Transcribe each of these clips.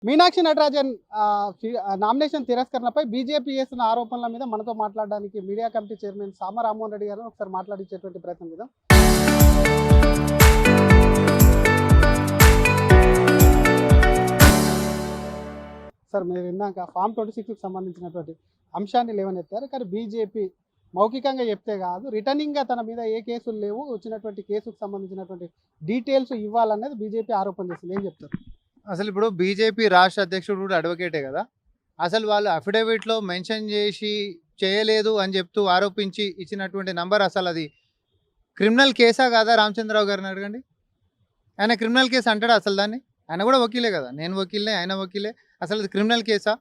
Meenakshi Natarajan nomination తిరస్కరణపై BJP చేస్తున్న ఆరోపణల మీద మనతో మాట్లాడడానికి మీడియా కమిటీ చైర్మన్ సామ రామ్మోహన్ రెడ్డి గారు ఒకసారి మాట్లాడించేటువంటి ప్రయత్నం చేద్దాం. సార్, మీరు ఇందాక ఫామ్ 26కి సంబంధించినటువంటి అంశాన్ని లేవనెత్తారు. కానీ బీజేపీ మౌఖికంగా చెప్తే కాదు, రిటర్నింగ్గా తన మీద ఏ కేసులు లేవు, వచ్చినటువంటి కేసుకు సంబంధించినటువంటి డీటెయిల్స్ ఇవ్వాలనేది బీజేపీ ఆరోపణ చేస్తుంది. ఏం చెప్తారు? అసలు ఇప్పుడు బీజేపీ రాష్ట్ర అధ్యక్షుడు కూడా అడ్వకేటే కదా. అసలు వాళ్ళు అఫిడవిట్లో మెన్షన్ చేసి చేయలేదు అని చెప్తూ ఆరోపించి ఇచ్చినటువంటి నంబర్ అసలు అది క్రిమినల్ కేసా కాదా? రామచంద్రరావు గారిని అడగండి. ఆయన క్రిమినల్ కేసు అంటాడు అసలు దాన్ని? ఆయన కూడా వకీలే కదా, నేను వకీలే, ఆయన వకీలే. అసలు అది క్రిమినల్ కేసా?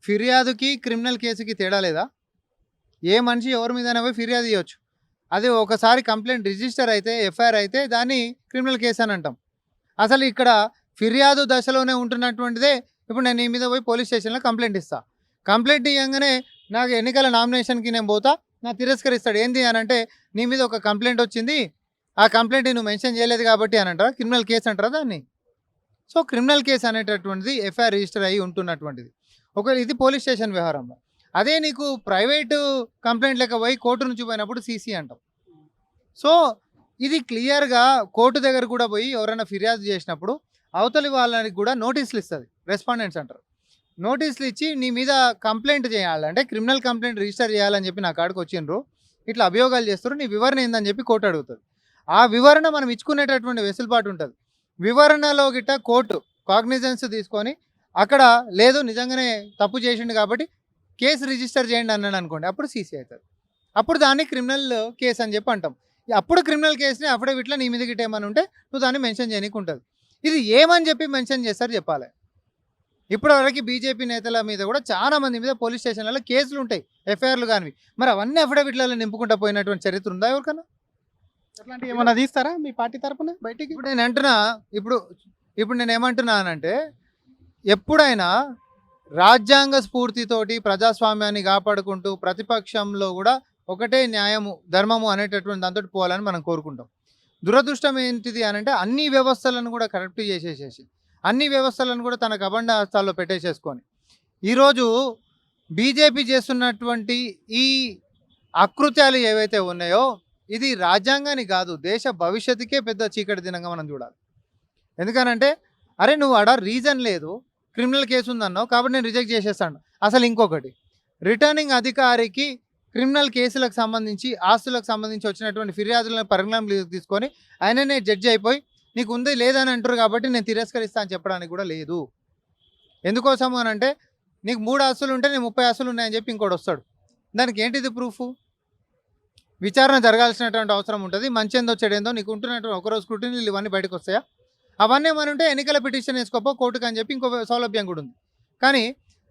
ఫిర్యాదుకి క్రిమినల్ కేసుకి తేడా లేదా? ఏ మనిషి ఎవరి మీదైనా పోయి ఫిర్యాదు ఇవ్వచ్చు. అది ఒకసారి కంప్లైంట్ రిజిస్టర్ అయితే, ఎఫ్ఐఆర్ అయితే దాన్ని క్రిమినల్ కేసు అని అంటాం. అసలు ఇక్కడ ఫిర్యాదు దశలోనే ఉంటున్నటువంటిదే. ఇప్పుడు నేను నీ మీద పోయి పోలీస్ స్టేషన్లో కంప్లైంట్ ఇస్తాను. కంప్లైంట్ ఇవ్వగానే నాకు ఎన్నికల నామినేషన్కి నేను పోతా, నా తిరస్కరిస్తాడు. ఏంది అని అంటే, నీ మీద ఒక కంప్లైంట్ వచ్చింది, ఆ కంప్లైంట్ నువ్వు మెన్షన్ చేయలేదు కాబట్టి అని అంటారా? క్రిమినల్ కేసు అంటారా దాన్ని? సో క్రిమినల్ కేసు అనేటటువంటిది ఎఫ్ఐఆర్ రిజిస్టర్ అయ్యి ఉంటున్నటువంటిది. ఒకవేళ ఇది పోలీస్ స్టేషన్ వ్యవహారంలో. అదే నీకు ప్రైవేటు కంప్లైంట్ లెక్క పోయి కోర్టు నుంచి పోయినప్పుడు సీసీ అంటాం. సో ఇది క్లియర్గా కోర్టు దగ్గర కూడా పోయి ఎవరైనా ఫిర్యాదు చేసినప్పుడు అవతలి వాళ్ళకి కూడా నోటీసులు ఇస్తుంది, రెస్పాండెంట్స్ అంటారు. నోటీసులు ఇచ్చి నీ మీద కంప్లైంట్ చేయాలంటే క్రిమినల్ కంప్లైంట్ రిజిస్టర్ చేయాలని చెప్పి నా కాడికి వచ్చిండ్రు, ఇట్లా అభియోగాలు చేస్తారు, నీ వివరణ ఏందని చెప్పి కోర్టు అడుగుతుంది. ఆ వివరణ మనం ఇచ్చుకునేటటువంటి వెసులుబాటు ఉంటుంది. వివరణలో గిట్ట కోర్టు కాగ్నిజెన్స్ తీసుకొని అక్కడ లేదు నిజంగానే తప్పు చేసిండు కాబట్టి కేసు రిజిస్టర్ చేయండి అన్నాడు అనుకోండి, అప్పుడు సీసీ అవుతుంది. అప్పుడు దాన్ని క్రిమినల్ కేసు అని చెప్పి అంటాం. అప్పుడు క్రిమినల్ కేసుని అఫిడవిట్లో నీ మీద గిట్ట ఏమని ఉంటే నువ్వు దాన్ని మెన్షన్ చేయనీకి ఉంటుంది. ఇది ఏమని చెప్పి మెన్షన్ చేస్తారు చెప్పాలి. ఇప్పటివరకు బీజేపీ నేతల మీద కూడా చాలా మంది మీద పోలీస్ స్టేషన్లలో కేసులు ఉంటాయి, ఎఫ్ఐఆర్లు కానివి. మరి అవన్నీ అఫిడవిట్లలో నింపుకుంటా పోయినటువంటి చరిత్ర ఉందా ఎవరికన్నా? అట్లాంటివి ఏమన్నా తీస్తారా మీ పార్టీ తరపున బయటికి? ఇప్పుడు నేను అంటున్నా, ఇప్పుడు నేను ఏమంటున్నానంటే, ఎప్పుడైనా రాజ్యాంగ స్ఫూర్తితోటి ప్రజాస్వామ్యాన్ని కాపాడుకుంటూ ప్రతిపక్షంలో కూడా ఒకటే న్యాయము ధర్మము అనేటటువంటి దాంతో పోవాలని మనం కోరుకుంటాం. దురదృష్టం ఏంటిది అని అంటే, అన్ని వ్యవస్థలను కూడా కరెక్ట్ చేసేసేసి, అన్ని వ్యవస్థలను కూడా తన కబండ హస్తాల్లో పెట్టేసేసుకొని ఈరోజు బీజేపీ చేస్తున్నటువంటి ఈ అకృత్యాలు ఏవైతే ఉన్నాయో, ఇది రాజ్యాంగాన్ని కాదు దేశ భవిష్యత్తుకే పెద్ద చీకటి దినంగా మనం చూడాలి. ఎందుకనంటే, అరే నువ్వు ఆడ రీజన్ లేదు, క్రిమినల్ కేసు ఉందన్నావు కాబట్టి నేను రిజెక్ట్ చేసేస్తాను. అసలు ఇంకొకటి, రిటర్నింగ్ అధికారికి క్రిమినల్ కేసులకు సంబంధించి ఆస్తులకు సంబంధించి వచ్చినటువంటి ఫిర్యాదులను పరిగణనలోకి తీసుకొని ఆయననే జడ్జి అయిపోయి నీకు ఉంది లేదని అంటారు కాబట్టి నేను తిరస్కరిస్తా అని చెప్పడానికి కూడా లేదు. ఎందుకోసము అని అంటే, నీకు 3 ఆస్తులు ఉంటే నేను 30 ఆస్తులు ఉన్నాయని చెప్పి ఇంకోటి వస్తాడు. దానికి ఏంటిది ప్రూఫ్? విచారణ జరగాల్సినటువంటి అవసరం ఉంటుంది. మంచేందో చెడేందో నీకు ఉంటున్నటువంటి ఒకరోజు స్క్రూటినీలు ఇవన్నీ బయటకు వస్తాయా? అవన్నీ ఏమనుంటే ఎన్నికల పిటిషన్ వేసుకోపో కోర్టుకు అని చెప్పి ఇంకో సౌలభ్యం కూడా ఉంది. కానీ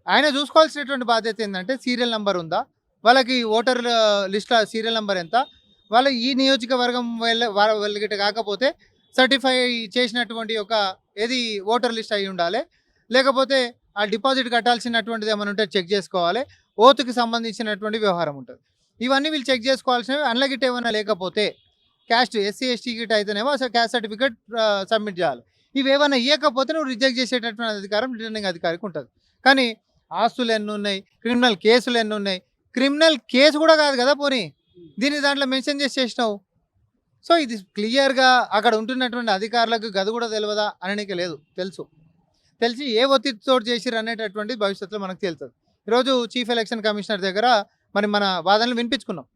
ఆయన చూసుకోవాల్సినటువంటి బాధ్యత ఏంటంటే, సీరియల్ నెంబర్ ఉందా, వాళ్ళకి ఓటర్ లిస్ట్ సీరియల్ నెంబర్ ఎంత, వాళ్ళ ఈ నియోజకవర్గం వాళ్ళకి కాకపోతే సర్టిఫై చేసినటువంటి ఒక ఏది ఓటర్ లిస్ట్ అయి ఉండాలి, లేకపోతే ఆ డిపాజిట్ కట్టాల్సినటువంటిది ఏమైనా ఉంటే చెక్ చేసుకోవాలి, ఓతుకి సంబంధించినటువంటి వ్యవహారం ఉంటుంది. ఇవన్నీ వీళ్ళు చెక్ చేసుకోవాల్సినవి. అన్లగిట్ ఏమైనా లేకపోతే క్యాస్ట్ ఎస్సీ ఎస్టీ గిట్ అయితేనేమో అసలు క్యాస్ట్ సర్టిఫికేట్ సబ్మిట్ చేయాలి. ఇవేమైనా ఇవ్వకపోతే నువ్వు రిజెక్ట్ చేసేటటువంటి అధికారం రిటర్నింగ్ అధికారికి ఉంటుంది. కానీ ఆస్తులు ఎన్ని ఉన్నాయి, క్రిమినల్ కేసులు ఎన్ని ఉన్నాయి, క్రిమినల్ కేసు కూడా కాదు కదా పోనీ, దీన్ని దాంట్లో మెన్షన్ చేసినావు. సో ఇది క్లియర్గా అక్కడ ఉంటున్నటువంటి అధికారులకు గది కూడా తెలియదా అనడానికి లేదు, తెలిసి ఏ ఒత్తిడితో చేసిరు అనేటటువంటి భవిష్యత్తులో మనకు తెలుస్తుంది. ఈరోజు చీఫ్ ఎలక్షన్ కమిషనర్ దగ్గర మన వాదనలు వినిపించుకున్నాం.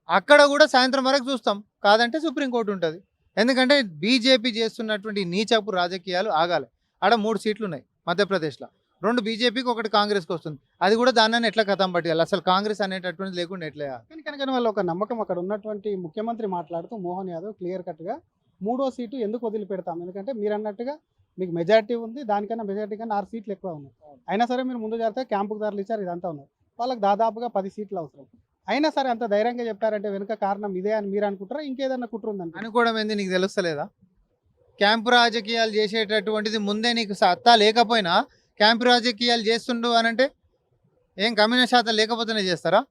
అక్కడ కూడా సాయంత్రం వరకు చూస్తాం, కాదంటే సుప్రీంకోర్టు ఉంటుంది. ఎందుకంటే బీజేపీ చేస్తున్నటువంటి నీచపు రాజకీయాలు ఆగాలి. ఆడ 3 సీట్లు ఉన్నాయి మధ్యప్రదేశ్లో, 2 బీజేపీకి 1 కాంగ్రెస్కి వస్తుంది. అది కూడా దాన్ని ఎట్లా కథం పట్టాలి, అసలు కాంగ్రెస్ అనేటటువంటిది లేకుండా ఎట్లా? కానీ వాళ్ళ ఒక నమ్మకం, అక్కడ ఉన్నటువంటి ముఖ్యమంత్రి మాట్లాడుతూ మోహన్ యాదవ్ క్లియర్ కట్గా 3వ సీటు ఎందుకు వదిలిపెడతాం, ఎందుకంటే మీరు అన్నట్టుగా మీకు మెజారిటీ ఉంది, దానికన్నా మెజారిటీ కన్నా 6 సీట్లు ఎక్కువ ఉన్నాయి. అయినా సరే మీరు ముందు జరిగితే క్యాంపుకు ధరలు ఇచ్చారు, ఇదంతా ఉన్నారు. వాళ్ళకి దాదాపుగా 10 సీట్లు అవసరం. అయినా సరే అంత ధైర్యంగా చెప్పారంటే వెనుక కారణం ఇదే అని మీరు అనుకుంటారా, ఇంకేదన్నా కుట్ర ఉందని అనుకోవడం ఏంది? నీకు తెలుస్తలేదా? క్యాంపు రాజకీయాలు చేసేటటువంటిది ముందే నీకు సత్తా లేకపోయినా క్యాంపు రాజకీయాలు చేస్తుండు అని అంటే ఏం కమ్యూనిస్ట్ శాతం లేకపోతేనే చేస్తారా?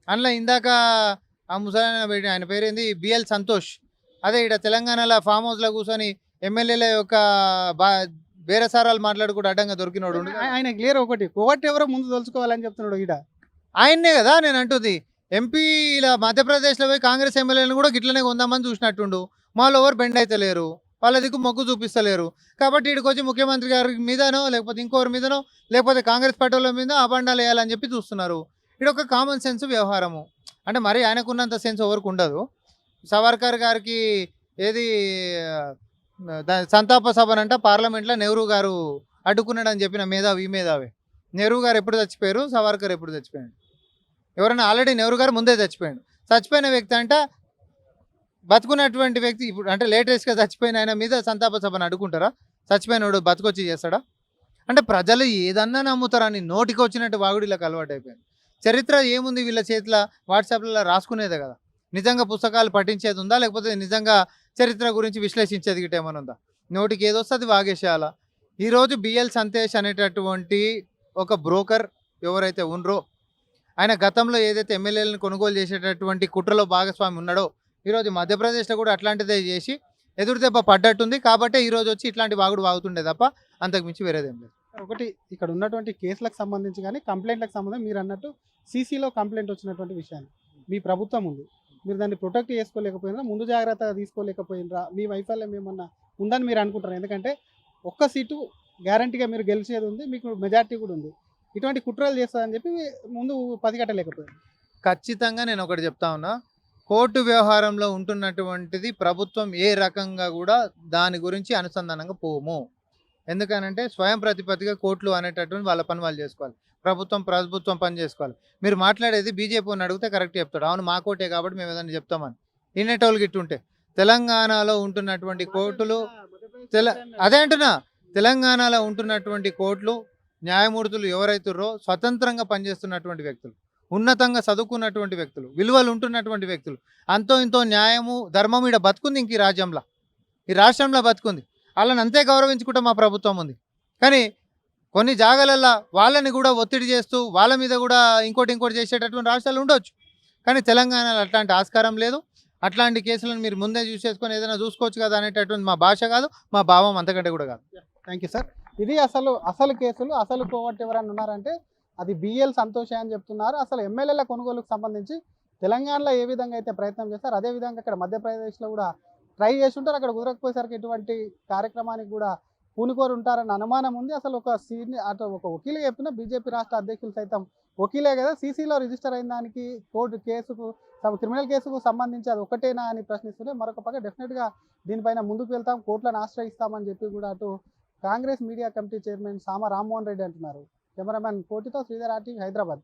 అందులో ఇందాక ఆ ముసలాయన ఆయన పేరేంది, బిఎల్ సంతోష్, అదే ఇక్కడ తెలంగాణలో ఫామ్ హౌస్లో కూర్చొని ఎమ్మెల్యేల యొక్క వేరే సారాలు మాట్లాడుకుంటూ అడ్డంగా దొరికినోడు ఉండు కదా. ఆయన క్లియర్ ఒకటి కోవట్ ఎవరో ముందు తెలుసుకోవాలని చెప్తున్నాడు ఈడ. ఆయన్నే కదా నేను అంటుంది. ఎంపీ ఇలా మధ్యప్రదేశ్లో పోయి కాంగ్రెస్ ఎమ్మెల్యేలను కూడా గిట్లనే కొందామని చూసినట్టుండు. మాలో ఎవరు బెండ్ అయితే లేరు, వాళ్ళ దిక్కు మొగ్గు చూపిస్తలేరు. కాబట్టి ఇక్కడికి వచ్చి ముఖ్యమంత్రి గారి మీదనో లేకపోతే ఇంకోరి మీదనో లేకపోతే కాంగ్రెస్ పార్టీ వాళ్ళ మీద అబండాలు వేయాలని చెప్పి చూస్తున్నారు. ఇది ఒక కామన్ సెన్స్ వ్యవహారము. అంటే మరి ఆయనకున్నంత సెన్స్ ఎవరికి ఉండదు. సవర్కర్ గారికి ఏది సంతాప సభనంట పార్లమెంట్లో నెహ్రూ గారు అడ్డుకున్నాడని చెప్పిన మేధావి ఈ మేధావి. నెహ్రూ గారు ఎప్పుడు చచ్చిపోయారు, సవర్కర్ ఎప్పుడు చచ్చిపోయాడు? ఎవరైనా ఆల్రెడీ నెహ్రూ గారు ముందే చచ్చిపోయాడు. చచ్చిపోయిన వ్యక్తి అంట బతుకున్నటువంటి వ్యక్తి ఇప్పుడు అంటే లేటెస్ట్గా చచ్చిపోయిన ఆయన మీద సంతాప సభను అడ్డుకుంటారా? చచ్చిపోయినోడు బతుకొచ్చి చేస్తాడా? అంటే ప్రజలు ఏదన్నా నమ్ముతారని నోటికి వచ్చినట్టు వాగుడిలకు అలవాటు అయిపోయింది. చరిత్ర ఏముంది వీళ్ళ చేతిలో? వాట్సాప్లలో రాసుకునేదే కదా. నిజంగా పుస్తకాలు పఠించేది ఉందా, లేకపోతే నిజంగా చరిత్ర గురించి విశ్లేషించేది గిట్ట ఏమైనా ఉందా? నోటికి ఏదొస్తే అది వాగేసేయాలా. ఈరోజు బిఎల్ సంతేష్ అనేటటువంటి ఒక బ్రోకర్ ఎవరైతే ఉన్నారో, ఆయన గతంలో ఏదైతే ఎమ్మెల్యేలను కొనుగోలు చేసేటటువంటి కుట్రలో భాగస్వామి ఉన్నాడో, ఈరోజు మధ్యప్రదేశ్లో కూడా అట్లాంటిదే చేసి ఎదురు దెబ్బ పడ్డట్టుంది. కాబట్టి ఈరోజు వచ్చి ఇట్లాంటి వాగుడు వాగుతుండే తప్ప అంతకు మించి వేరేదేం లేదు. ఒకటి ఇక్కడ ఉన్నటువంటి కేసులకు సంబంధించి కానీ కంప్లైంట్లకు సంబంధించి మీరు అన్నట్టు సీసీలో కంప్లైంట్ వచ్చినటువంటి విషయాన్ని మీ ప్రభుత్వం ఉంది, మీరు దాన్ని ప్రొటెక్ట్ చేసుకోలేకపోయినా, ముందు జాగ్రత్తగా తీసుకోలేకపోయినరా, మీ వైఫల్యం ఏమన్నా ఉందని మీరు అనుకుంటారు? ఎందుకంటే ఒక్క సీటు గ్యారంటీగా మీరు గెలిచేది ఉంది, మీకు మెజార్టీ కూడా ఉంది. ఇటువంటి కుట్రలు చేస్తారని చెప్పి ముందు పసిగట్టలేకపోయారు. ఖచ్చితంగా నేను ఒకటి చెప్తా ఉన్నా, కోర్టు వ్యవహారంలో ఉంటున్నటువంటిది ప్రభుత్వం ఏ రకంగా కూడా దాని గురించి అనుసంధానంగా పోము. ఎందుకనంటే స్వయం ప్రతిపత్తిగా కోర్టులు అనేటటువంటి వాళ్ళ పని వాళ్ళు చేసుకోవాలి, ప్రభుత్వం పని చేసుకోవాలి. మీరు మాట్లాడేది బీజేపీని అడిగితే కరెక్ట్ చెప్తాడు, అవును మా కోర్టే కాబట్టి మేము ఏదైనా చెప్తామని. ఇన్నేటోళ్ళు గిట్టుంటే తెలంగాణలో ఉంటున్నటువంటి కోర్టులు అదే అంటున్నా, తెలంగాణలో ఉంటున్నటువంటి కోర్టులు న్యాయమూర్తులు ఎవరైతుర్రో స్వతంత్రంగా పనిచేస్తున్నటువంటి వ్యక్తులు, ఉన్నతంగా చదువుకున్నటువంటి వ్యక్తులు, విలువలు ఉంటున్నటువంటి వ్యక్తులు, అంతో ఇంతో న్యాయము ధర్మం ఈడ బతుకుంది. ఇంక ఈ రాజ్యంలో ఈ రాష్ట్రంలో బతుకుంది. వాళ్ళని అంతే గౌరవించుకుంటే మా ప్రభుత్వం ఉంది. కానీ కొన్ని జాగాలల్లో వాళ్ళని కూడా ఒత్తిడి చేస్తూ వాళ్ళ మీద కూడా ఇంకోటి చేసేటటువంటి రాష్ట్రాలు ఉండొచ్చు. కానీ తెలంగాణలో అట్లాంటి ఆస్కారం లేదు. అట్లాంటి కేసులను మీరు ముందే చూసేసుకొని ఏదైనా చూసుకోవచ్చు కదా అనేటటువంటి మా భాష కాదు, మా భావం అంతకంటే కూడా కాదు. Thank you sir. ఇది అసలు కేసులు, అసలు కోవట్ ఎవరైనా ఉన్నారంటే అది బిఎల్ సంతోషే అని చెప్తున్నారు. అసలు ఎమ్మెల్యేల కొనుగోలుకు సంబంధించి తెలంగాణలో ఏ విధంగా అయితే ప్రయత్నం చేస్తారు, అదేవిధంగా ఇక్కడ మధ్యప్రదేశ్లో కూడా ట్రై చేసి ఉంటారు. అక్కడ కుదరకపోయేసరికి ఇటువంటి కార్యక్రమానికి కూడా పూనుకోరు ఉంటారన్న అనుమానం ఉంది. అసలు ఒక వకీలు చెప్పిన బీజేపీ రాష్ట్ర అధ్యక్షులు సైతం వకీలే కదా, సీసీలో రిజిస్టర్ అయిన దానికి కోర్టు కేసుకు క్రిమినల్ కేసుకు సంబంధించి అది ఒకటేనా అని ప్రశ్నిస్తుంటే, మరొక పక్క డెఫినెట్గా దీనిపైన ముందుకు వెళ్తాం, కోర్టులను ఆశ్రయిస్తామని చెప్పి కూడా అటు కాంగ్రెస్ మీడియా కమిటీ చైర్మన్ సామ రామ్మోహన్ రెడ్డి అంటున్నారు. కెమెరామ్యాన్ కోటితో శ్రీధర్, ఆర్టీవీ, హైదరాబాద్.